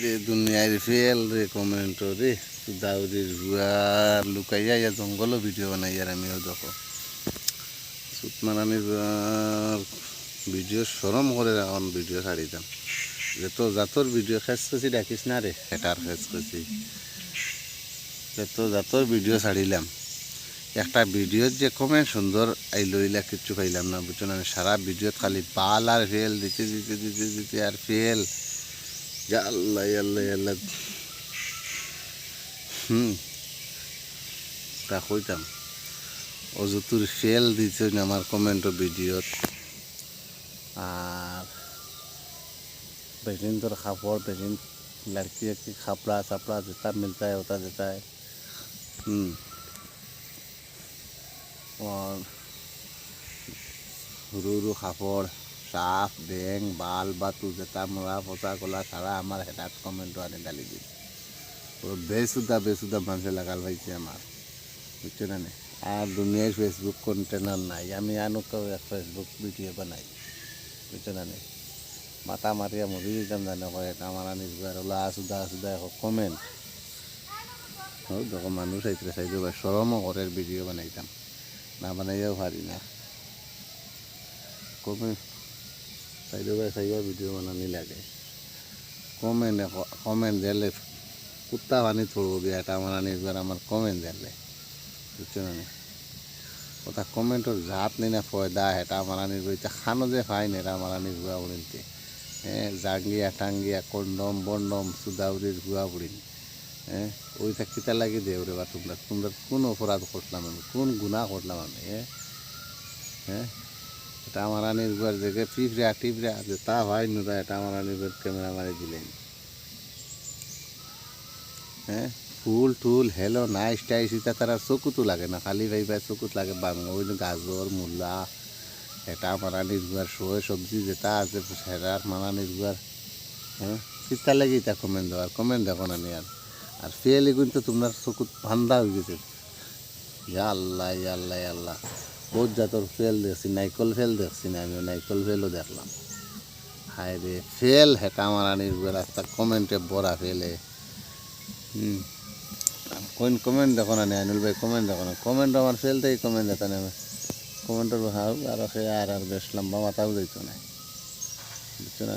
রে দুনিয়ার ফেল রে কমেন্ট রে দাউরির গুয়ার লুকাইয়া ইয়া জঙ্গলও ভিডিও বানাই আর আমিও দেখো সুতমানানির ভিডিও সরম করে এখন ভিডিও ছাড়িতাম যত জাতর ভিডিও খেস করছি ডাকিস না রে হেটার খেস করছি যত জাতর ভিডিও ছাড়িলাম একটা ভিডিওর যে কমেন্ট সুন্দর আইলইলা কিচ্ছু পাইলাম না বুঝছো না সারা ভিডিওত খালি পাল আর ফেল দিতে দিতে দিতে দিতে আর ফেল আল্লাহ আল্লাহ আল্লাহ তা কইতাম অযুতুর ফেল দিছে আমার কমেন্ট ভিডিওত আর बेसिन तो खापड़ बेसिन लड़की की खापड़ा सापड़ा जितना मिलता है होता देता है और रू खापड़ साफ बेंग बाल बातू जितना मुड़ा पोसा कोला सारा हमारे हेटात कमेंट आने डाली दी और बेसुदा मानसे लगाल भाई हमार बुझे ना और दुनिया फेसबुक कंटेनर नाई आमी आनुक फेसबुक वीडियो बनाई बुझे ना মাথা মারিয়া মরি দিতাম জানে কয় এটা আমার নিজের ওলা আসুদা এখন কমেন্ট হোক দেখো মানুষ আইতে চাইতে সরমও করে ভিডিও বানাইতাম না বানাইয়াও পারি না কমেন্ট চাইতে চাইয়া ভিডিও বানানি লাগে কমেন্ট দিলে কুত্তা পানি থরব গিয়ে এটা আমার নিজের আমার কমেন্ট দিলে বুঝছো না ওটা কমেন্টর জাত নেই না ফয়দা এটা আমার নিজের খানো যে খাই না এটা আমার নিজের উড়িতে জাঙ্গিয়া টাঙ্গিয়া কন্ডম বন্ডম সুদাউরির গুয়া বুড়িন ওই কিতা লাগি দে ওরে বা তোমরা কোন অপরাধ করলাম আমি কোন গুণা করলাম আমি এটা আমার আনির গুয়ার দেখে টিপরা যে তা হয় নুরা এটা আমার আনির ক্যামেরা মারি দিলেন ফুল টুল হেলো নাইস টাইস ইটা তারা চকুতো লাগে না খালি ভাই চকুত লাগে ওই গাজর মূলা এটা মারানির গুয়ার শোয়ে সবজি যেটা আছে সেটার মারানির গুয়ার শীতকাল লাগে এটা কমেন্ট দেওয়ার কমেন্ট দেখো না নিয়ার আর ফেল এগুলো তো তোমার চকুত ভান্দা হয়ে গেছে আল্লাহ আল্লাহ আল্লাহ বহুত জাতর ফেল দেখছি নাইকল ফেল দেখছি না আমিও নাইকল ফেলও দেখলাম হায় রে ফেল হেটা মারানির গুয়ার একটা কমেন্টে বড়া ফেলে কোন কমেন্ট দেখো না আইনুল ভাই কমেন্ট দেখো না কমেন্ট আমার ফেল থেকে কমেন্ট দেখো না কমেন্টর হাউ আর সে আর বেশ লম্বা মাথাও দিত না বুঝছো না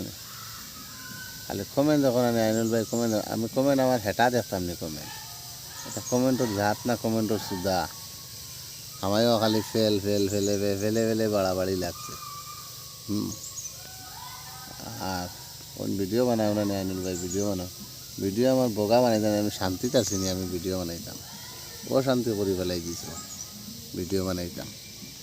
খালি কমেন্ট দেখো না আইনুল ভাই কমেন্ট আমি কমেন্ট আমার হেটা দেখতাম নি কমেন্ট এটা কমেন্টর জাত না কমেন্টর সুদা আমায়ও খালি ফেলে বাড়াবাড়ি লাগছে আর কোন ভিডিও বানাও না আইনুল ভাই ভিডিও আমার বগা বানাইতাম আমি শান্তিতে আসিনি আমি ভিডিও বানাইতাম ও শান্তি করে পেলাই দিয়েছিল ভিডিও বানাইতাম